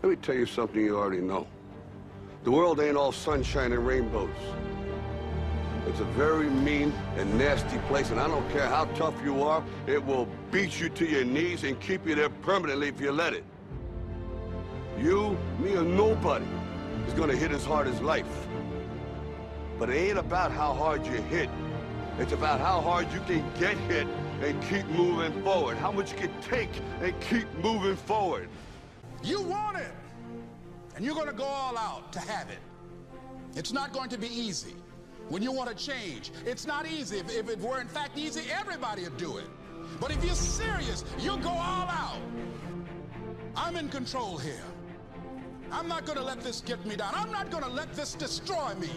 Let me tell you something you already know. The world ain't all sunshine and rainbows. It's a very mean and nasty place, and I don't care how tough you are, it will beat you to your knees and keep you there permanently if you let it. You, me, or nobody is gonna hit as hard as life. But it ain't about how hard you hit. It's about how hard you can get hit and keep moving forward. How much you can take and keep moving forward. You want it, and you're gonna go all out to have it. It's not going to be easy. When you want to change, it's not easy. If it were in fact easy, everybody would do it. But if you're serious, you'll go all out. I'm in control here. I'm not going to let this get me down. I'm not going to let this destroy me.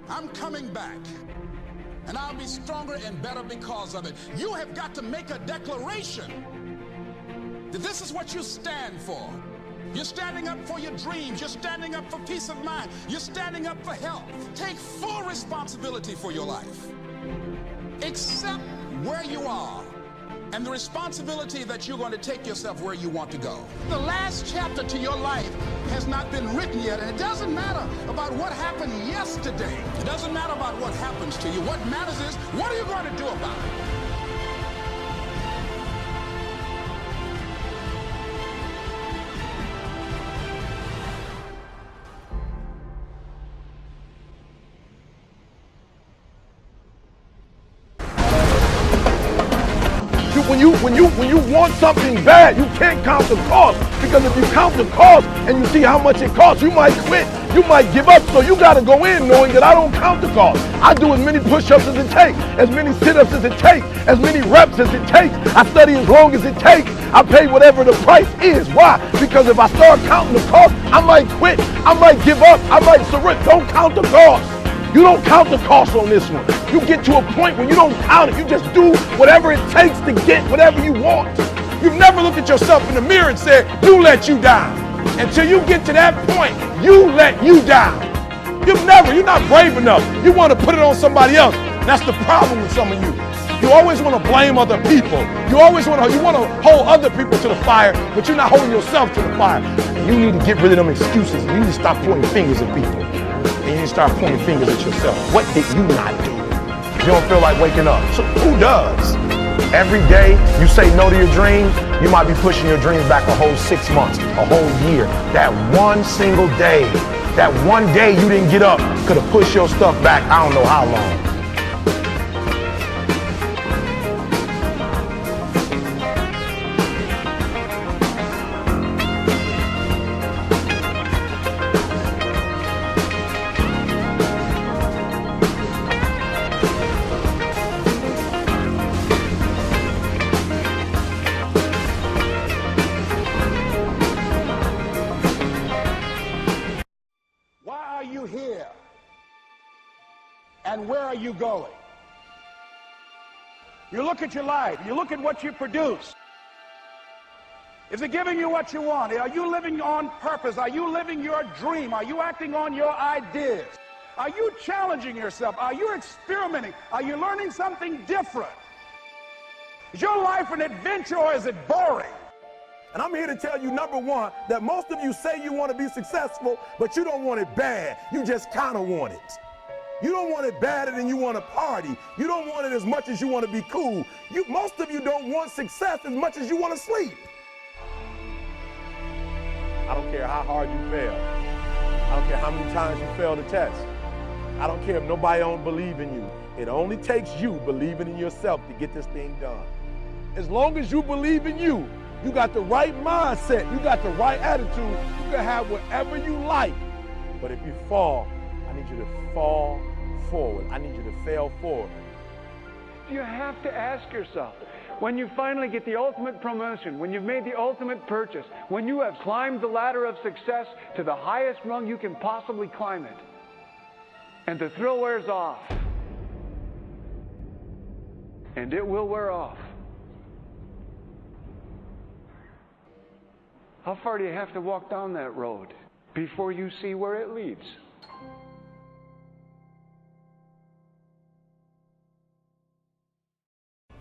I'm coming back, and I'll be stronger and better because of it. You have got to make a declaration that this is what you stand for. You're standing up for your dreams. You're standing up for peace of mind. You're standing up for health. Take full responsibility for your life. Accept where you are and the responsibility that you're going to take yourself where you want to go. The last chapter to your life has not been written yet, and it doesn't matter about what happened yesterday. It doesn't matter about what happens to you. What matters is, what are you going to do about it? When you want something bad, you can't count the cost, because if you count the cost and you see how much it costs, you might quit, you might give up. So you got to go in knowing that I don't count the cost. I do as many push-ups as it takes, as many sit-ups as it takes, as many reps as it takes. I study as long as it takes. I pay whatever the price is. Why? Because if I start counting the cost, I might quit, I might give up, I might surrender. Don't count the cost. You don't count the cost on this one. You get to a point when you don't count it. You just do whatever it takes to get whatever you want. You've never looked at yourself in the mirror and said, you let you down. Until you get to that point, you let you down. You're not brave enough. You want to put it on somebody else. That's the problem with some of you. You always want to blame other people. You want to hold other people to the fire, but you're not holding yourself to the fire. You need to get rid of them excuses. You need to stop pointing fingers at people. And you need to start pointing fingers at yourself. What did you not do? You don't feel like waking up. So who does? Every day you say no to your dreams, you might be pushing your dreams back a whole 6 months, a whole year. That one single day, that one day you didn't get up could have pushed your stuff back I don't know how long. Here and where are you going? You look at your life, you look at what you produce. Is it giving you what you want? Are you living on purpose? Are you living your dream? Are you acting on your ideas? Are you challenging yourself? Are you experimenting? Are you learning something different? Is your life an adventure, or is it boring? And I'm here to tell you, number one, that most of you say you want to be successful, but you don't want it bad. You just kind of want it. You don't want it badder than you want to party. You don't want it as much as you want to be cool. Most of you don't want success as much as you want to sleep. I don't care how hard you fail. I don't care how many times you fail the test. I don't care if nobody don't believe in you. It only takes you believing in yourself to get this thing done. As long as you believe in you, you got the right mindset, you got the right attitude, you can have whatever you like. But if you fall, I need you to fall forward. I need you to fail forward. You have to ask yourself, when you finally get the ultimate promotion, when you've made the ultimate purchase, when you have climbed the ladder of success to the highest rung you can possibly climb it, and the thrill wears off, and it will wear off, how far do you have to walk down that road before you see where it leads?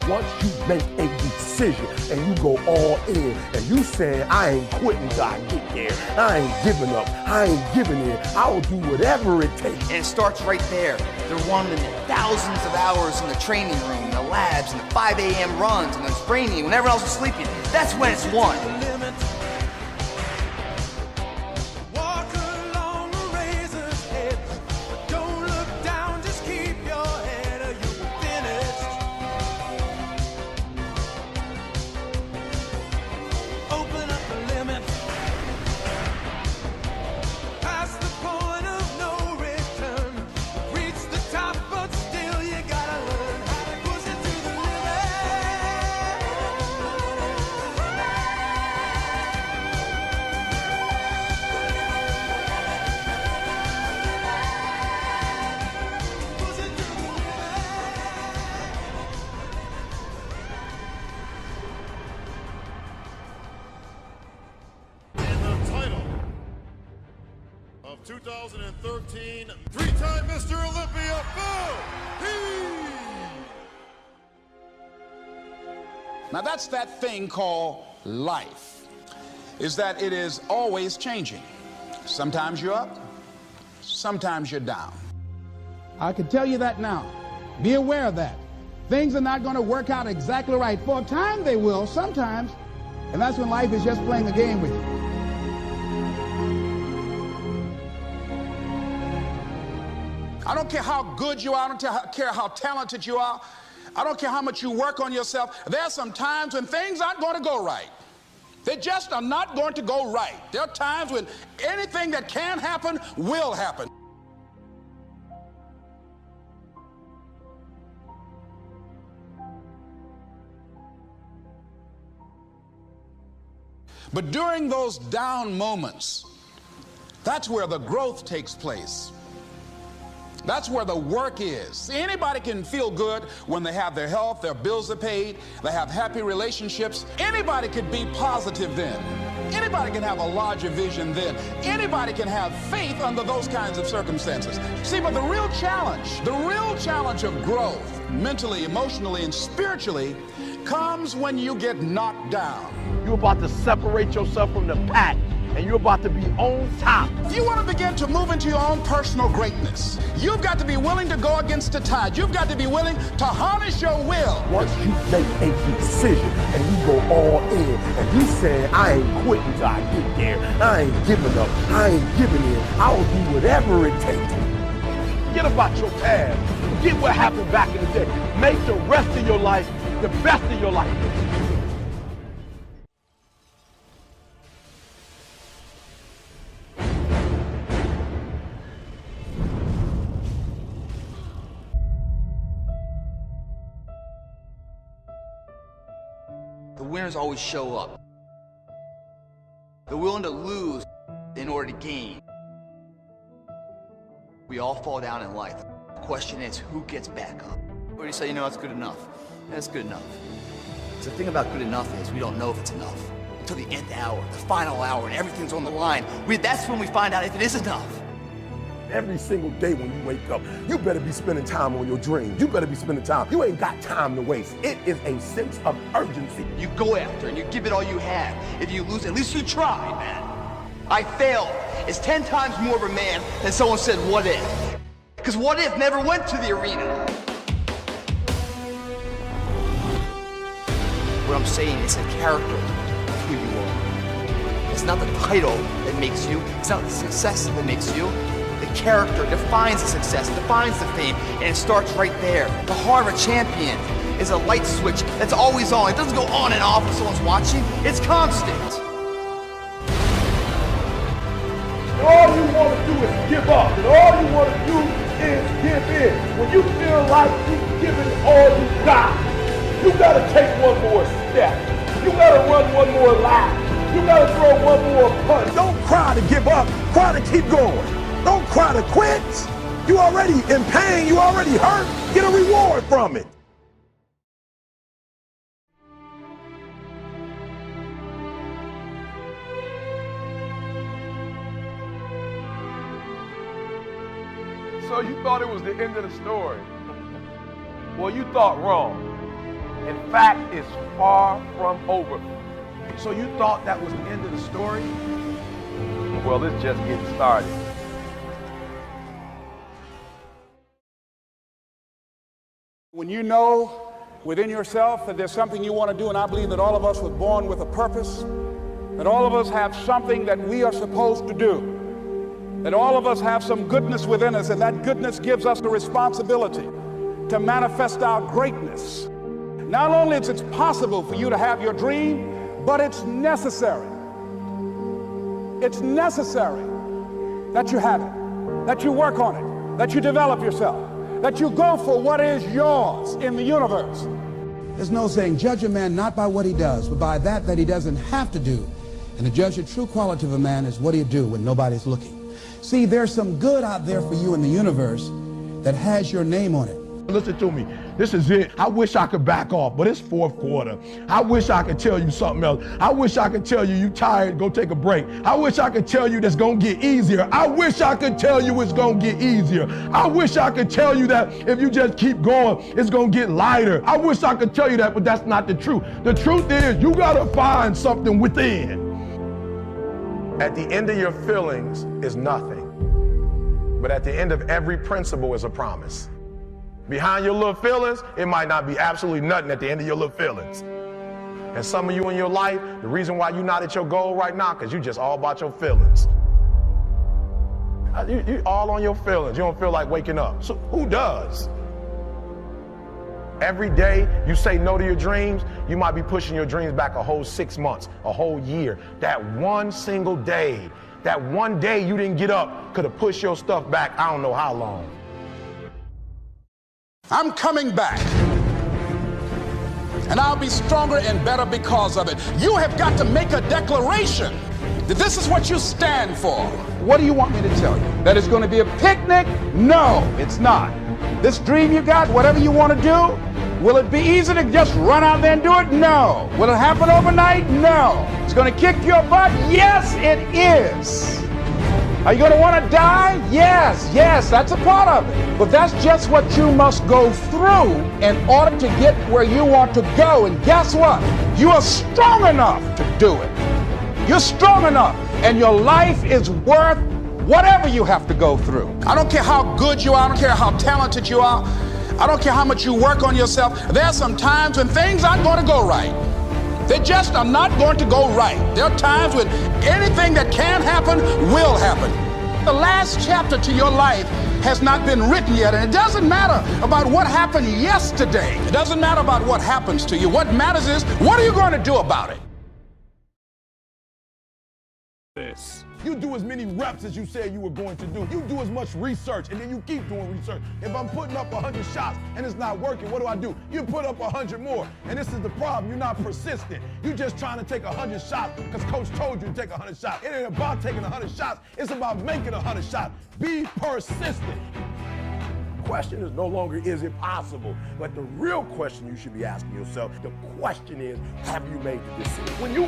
Once you make a decision and you go all in and you say, I ain't quitting till I get there. I ain't giving up. I ain't giving in. I will do whatever it takes. And it starts right there. They're running thousands of hours in the training room, in the labs, in the 5 a.m. runs, and the training when everyone else is sleeping. That's when it's won. Of 2013, three-time Mr. Olympia, Phil Heath! Now that's that thing called life, is that it is always changing. Sometimes you're up, sometimes you're down. I can tell you that now. Be aware of that. Things are not going to work out exactly right. For a time they will, sometimes. And that's when life is just playing a game with you. I don't care how good you are, I don't care how talented you are, I don't care how much you work on yourself. There are some times when things aren't going to go right. They just are not going to go right. There are times when anything that can happen will happen. But during those down moments, that's where the growth takes place. That's where the work is. See, anybody can feel good when they have their health, their bills are paid, they have happy relationships. Anybody could be positive then. Anybody can have a larger vision then. Anybody can have faith under those kinds of circumstances. See, but the real challenge of growth, mentally, emotionally, and spiritually, comes when you get knocked down. You're about to separate yourself from the pack, and you're about to be on top. If you want to begin to move into your own personal greatness, you've got to be willing to go against the tide. You've got to be willing to harness your will. Once you make a decision and you go all in and you say, I ain't quitting till I get there. I ain't giving up. I ain't giving in. I will do whatever it takes. Forget about your past. Forget what happened back in the day. Make the rest of your life the best of your life. The winners always show up. They're willing to lose in order to gain. We all fall down in life. The question is, who gets back up? Or do you say, you know, that's good enough? That's good enough. So the thing about good enough is we don't know if it's enough until the nth hour, the final hour, and everything's on the line. That's when we find out if it is enough. Every single day when you wake up, you better be spending time on your dreams. You better be spending time. You ain't got time to waste. It is a sense of urgency. You go after and you give it all you have. If you lose, at least you tried, man. I failed. It's 10 times more of a man than someone said, what if? Because what if never went to the arena? What I'm saying is a character of who you are. It's not the title that makes you. It's not the success that makes you. The character defines the success, defines the fame, and it starts right there. The heart of a champion is a light switch that's always on. It doesn't go on and off when someone's watching. It's constant. All you want to do is give up, and all you want to do is give in. When you feel like you've given all you got, you gotta take one more step. You gotta run one more lap. You gotta throw one more punch. Don't cry to give up, cry to keep going. Don't cry to quit. You already in pain, you already hurt. Get a reward from it. So you thought it was the end of the story? Well, you thought wrong. In fact, it's far from over. So you thought that was the end of the story? Well, it's just getting started. When you know within yourself that there's something you want to do, and I believe that all of us were born with a purpose, that all of us have something that we are supposed to do, that all of us have some goodness within us, and that goodness gives us the responsibility to manifest our greatness. Not only is it possible for you to have your dream, but it's necessary. It's necessary that you have it, that you work on it, that you develop yourself, that you go for what is yours in the universe. There's no saying, judge a man not by what he does, but by that he doesn't have to do. And to judge the true quality of a man is what do you do when nobody's looking. See, there's some good out there for you in the universe that has your name on it. Listen to me. This is it. I wish I could back off, but it's fourth quarter. I wish I could tell you something else. I wish I could tell you you tired, go take a break. I wish I could tell you that's going to get easier. I wish I could tell you it's going to get easier. I wish I could tell you that if you just keep going, it's going to get lighter. I wish I could tell you that, but that's not the truth. The truth is you got to find something within. At the end of your feelings is nothing, but at the end of every principle is a promise. Behind your little feelings, it might not be absolutely nothing at the end of your little feelings. And some of you in your life, the reason why you're not at your goal right now, because you just all about your feelings. You all on your feelings. You don't feel like waking up. So who does? Every day you say no to your dreams, you might be pushing your dreams back a whole 6 months, a whole year. That one single day, that one day you didn't get up could have pushed your stuff back I don't know how long. I'm coming back, and I'll be stronger and better because of it. You have got to make a declaration that this is what you stand for. What do you want me to tell you? That it's going to be a picnic? No, it's not. This dream you got, whatever you want to do, will it be easy to just run out there and do it? No. Will it happen overnight? No. It's going to kick your butt? Yes, it is. Are you going to want to die? Yes, that's a part of it. But that's just what you must go through in order to get where you want to go. And guess what? You are strong enough to do it. You're strong enough, and your life is worth whatever you have to go through. I don't care how good you are. I don't care how talented you are. I don't care how much you work on yourself. There are some times when things aren't going to go right. They just are not going to go right. There are times when anything that can happen will happen. The last chapter to your life has not been written yet, and it doesn't matter about what happened yesterday. It doesn't matter about what happens to you. What matters is, what are you going to do about it? You do as many reps as you said you were going to do. You do as much research, and then you keep doing research. If I'm putting up 100 shots and it's not working, what do? You put up 100 more. And this is the problem. You're not persistent. You're just trying to take 100 shots because coach told you to take 100 shots. It ain't about taking 100 shots. It's about making 100 shots. Be persistent. The question is no longer is it possible, but the real question you should be asking yourself, the question is, have you made the decision? When you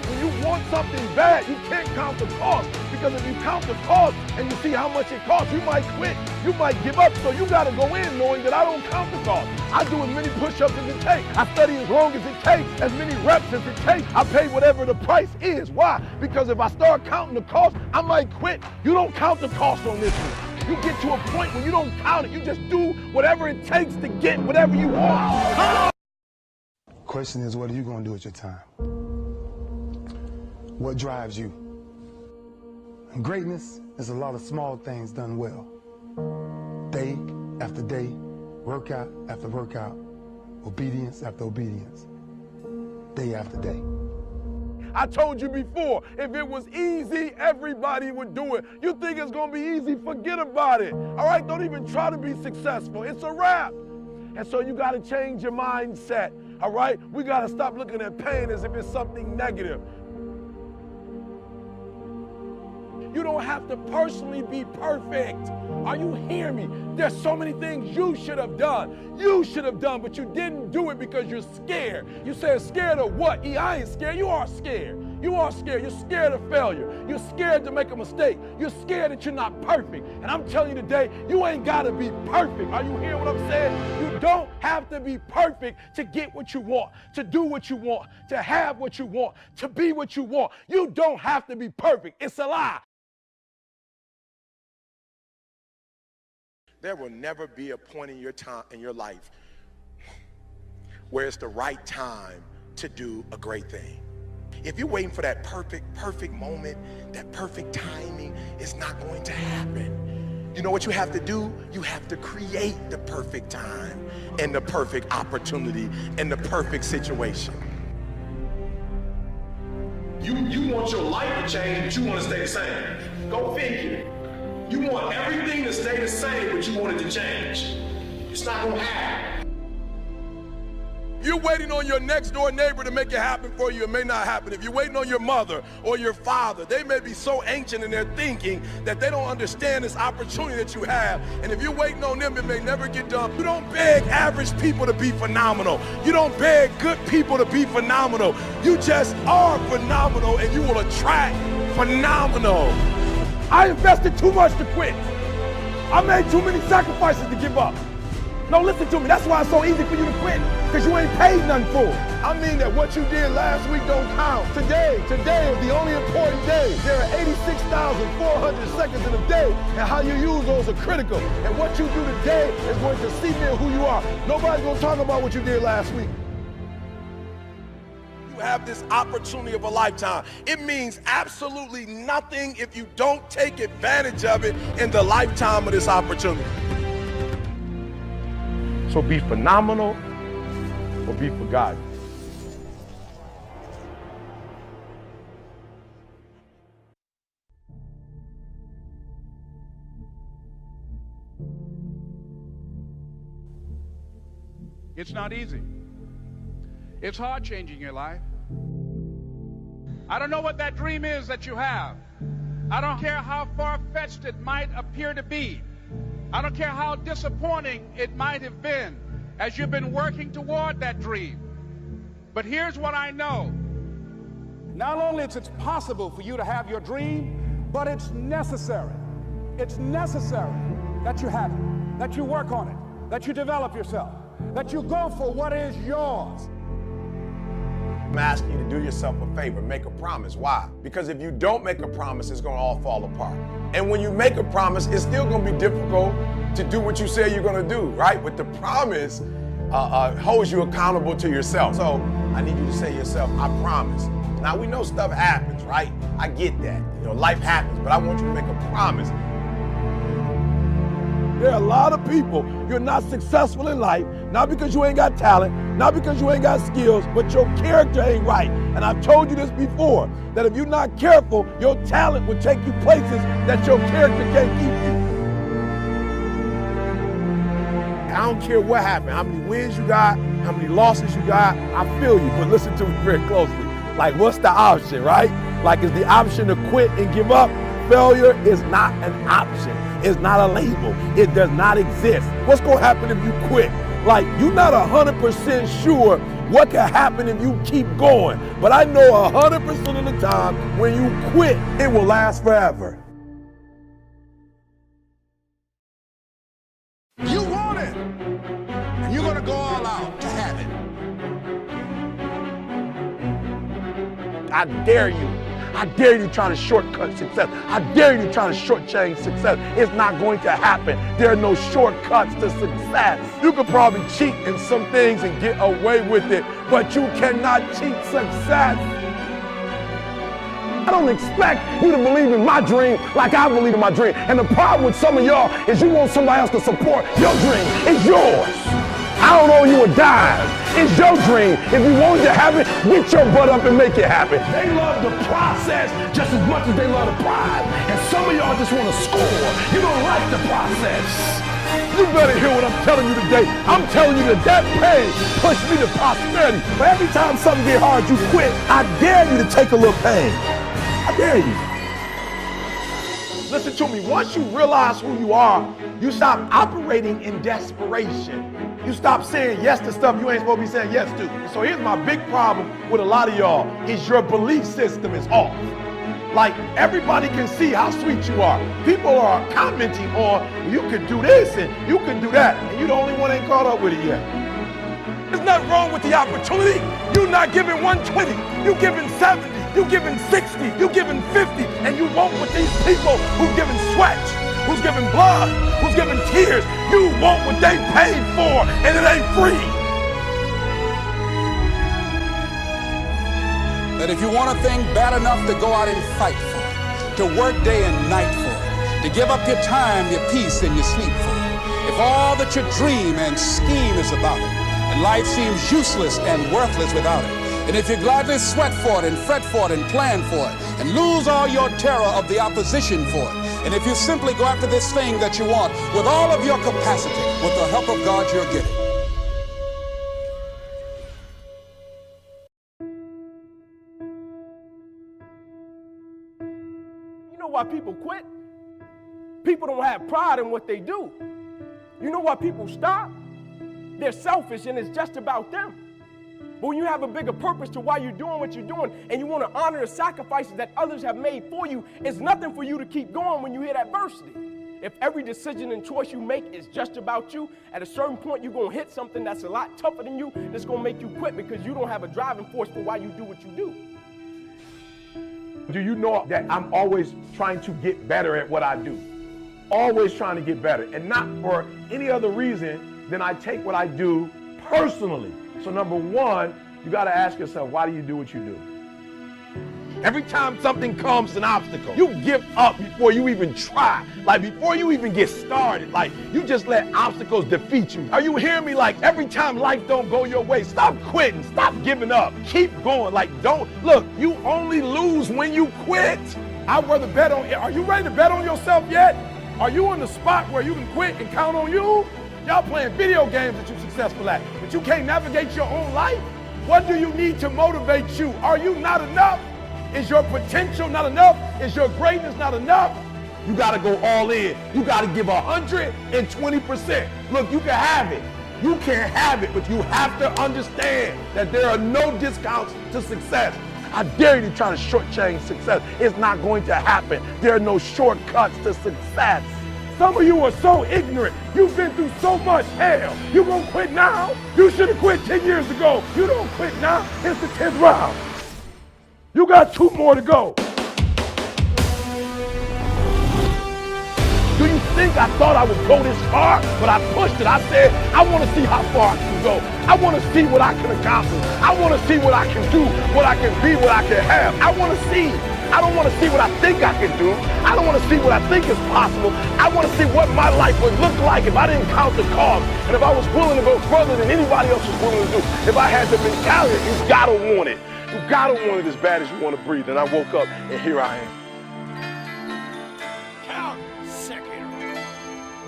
want something bad, you can't count the cost, because if you count the cost and you see how much it costs, you might quit, you might give up. So you got to go in knowing that I don't count the cost. I do as many push-ups as it takes. I study as long as it takes, as many reps as it takes. I pay whatever the price is. Why? Because if I start counting the cost, I might quit. You don't count the cost on this one. You get to a point where you don't count it. You just do whatever it takes to get whatever you want. Question is, what are you going to do with your time? What drives you? And greatness is a lot of small things done well. Day after day, workout after workout, obedience after obedience, day after day. I told you before, if it was easy, everybody would do it. You think it's going to be easy, forget about it. All right, don't even try to be successful. It's a wrap. And so you got to change your mindset. All right, we got to stop looking at pain as if it's something negative. You don't have to personally be perfect. Are you hearing me? There's so many things you should have done. You should have done, but you didn't do it because you're scared. You said scared of what? I ain't scared. You are scared. You are scared. You're scared of failure. You're scared to make a mistake. You're scared that you're not perfect. And I'm telling you today, you ain't got to be perfect. Are you hearing what I'm saying? You don't have to be perfect to get what you want, to do what you want, to have what you want, to be what you want. You don't have to be perfect. It's a lie. There will never be a point in your time in your life where it's the right time to do a great thing. If you're waiting for that perfect moment, that perfect timing, it's not going to happen. You know what you have to do? You have to create the perfect time and the perfect opportunity and the perfect situation. You want your life to change, but you want to stay the same. Go figure. You want everything to stay the same, but you want it to change. It's not going to happen. You're waiting on your next door neighbor to make it happen for you. It may not happen. If you're waiting on your mother or your father, they may be so ancient in their thinking that they don't understand this opportunity that you have. And if you're waiting on them, it may never get done. You don't beg average people to be phenomenal. You don't beg good people to be phenomenal. You just are phenomenal, and you will attract phenomenal. I invested too much to quit. I made too many sacrifices to give up. No, listen to me. That's why it's so easy for you to quit, because you ain't paid nothing for it. I mean that what you did last week don't count. Today is the only important day. There are 86,400 seconds in a day, and how you use those are critical. And what you do today is going to cement who you are. Nobody's going to talk about what you did last week. You have this opportunity of a lifetime. It means absolutely nothing if you don't take advantage of it in the lifetime of this opportunity. So be phenomenal or be forgotten. It's not easy. It's hard changing your life. I don't know what that dream is that you have. I don't care how far-fetched it might appear to be. I don't care how disappointing it might have been as you've been working toward that dream. But here's what I know. Not only is it possible for you to have your dream, but it's necessary. It's necessary that you have it, that you work on it, that you develop yourself, that you go for what is yours. I'm asking you to do yourself a favor, make a promise. Why? Because if you don't make a promise, it's gonna all fall apart. And when you make a promise, it's still gonna be difficult to do what you say you're gonna do, right? But the promise holds you accountable to yourself. So I need you to say to yourself, I promise. Now we know stuff happens, right? I get that. You know, life happens, but I want you to make a promise. There are a lot of people, you're not successful in life, not because you ain't got talent, not because you ain't got skills, but your character ain't right. And I've told you this before, that if you're not careful, your talent will take you places that your character can't keep you. I don't care what happened, how many wins you got, how many losses you got, I feel you, but listen to me very closely. Like, what's the option, right? Like, is the option to quit and give up? Failure is not an option. It's not a label. It does not exist. What's going to happen if you quit? Like, you're not 100% sure what can happen if you keep going. But I know 100% of the time when you quit, it will last forever. You want it, and you're going to go all out to have it. I dare you. I dare you trying to shortcut success. I dare you trying to shortchange success. It's not going to happen. There are no shortcuts to success. You could probably cheat in some things and get away with it, but you cannot cheat success. I don't expect you to believe in my dream like I believe in my dream. And the problem with some of y'all is you want somebody else to support your dream. It's yours. I don't owe you a dime. It's your dream. If you wanted to have it, get your butt up and make it happen. They love the process just as much as they love the prize. And some of y'all just want to score. You don't like the process. You better hear what I'm telling you today. I'm telling you that pain pushed me to prosperity. But every time something get hard, you quit. I dare you to take a little pain. I dare you. Listen to me. Once you realize who you are, you stop operating in desperation. You stop saying yes to stuff you ain't supposed to be saying yes to. So here's my big problem with a lot of y'all is your belief system is off. Like, everybody can see how sweet you are. People are commenting on, you can do this and you can do that, and you the only one ain't caught up with it yet. There's nothing wrong with the opportunity. You're not giving 120, you're giving 70, you're giving 60, you're giving 50, and you want what these people who's giving sweat, who's giving blood, who's giving tears, you want what they paid for, and it ain't free. That if you want a thing bad enough to go out and fight for it, to work day and night for it, to give up your time, your peace, and your sleep for it, if all that you dream and scheme is about it, and life seems useless and worthless without it, and if you gladly sweat for it and fret for it and plan for it, and lose all your terror of the opposition for it, and if you simply go after this thing that you want with all of your capacity, with the help of God, you'll get it. Why people quit? People don't have pride in what they do. You know why people stop? They're selfish and it's just about them. But when you have a bigger purpose to why you're doing what you're doing and you want to honor the sacrifices that others have made for you, it's nothing for you to keep going when you hit adversity. If every decision and choice you make is just about you, at a certain point you're going to hit something that's a lot tougher than you that's going to make you quit because you don't have a driving force for why you do what you do. Do you know that I'm always trying to get better at what I do? Always trying to get better, and not for any other reason than I take what I do personally. So number one, you got to ask yourself, why do you do what you do? Every time something comes, an obstacle, you give up before you even try. Like, before you even get started, like, you just let obstacles defeat you. Are you hearing me? Like, every time life don't go your way, stop quitting, stop giving up, keep going. Like, look, you only lose when you quit. I'd rather bet on, are you ready to bet on yourself yet? Are you in the spot where you can quit and count on you? Y'all playing video games that you're successful at, but you can't navigate your own life? What do you need to motivate you? Are you not enough? Is your potential not enough? Is your greatness not enough? You got to go all in. You got to give 120%. Look, you can have it. You can have it, but you have to understand that there are no discounts to success. I dare you to try to shortchange success. It's not going to happen. There are no shortcuts to success. Some of you are so ignorant. You've been through so much hell. You gonna quit now? You should have quit 10 years ago. You don't quit now. It's the 10th round. You got 2 more to go. Do you think I thought I would go this far? But I pushed it. I said, I want to see how far I can go. I want to see what I can accomplish. I want to see what I can do, what I can be, what I can have. I want to see. I don't want to see what I think I can do. I don't want to see what I think is possible. I want to see what my life would look like if I didn't count the cost and if I was willing to go further than anybody else was willing to do. If I had the mentality, you gotta want it. You gotta want it as bad as you want to breathe. And I woke up and here I am. Count second.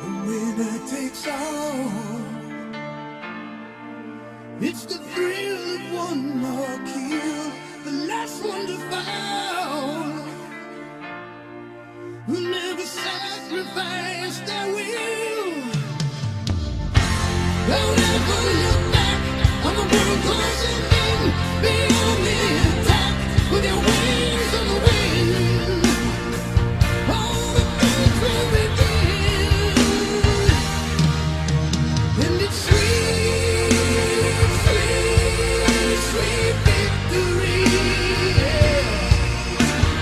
The winner takes all. It's the thrill of one more kill, the last one to fall. Who never sacrifice their will. Don't ever look back on the world closing in. Be on the attack with your wings on the wind. All the things will begin. And it's sweet, sweet, sweet victory.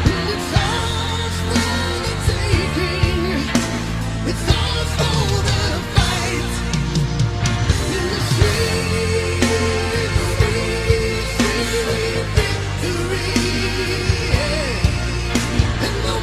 And it's ours for the taking. It's ours for the fight. And the sweet, sweet, sweet victory. And the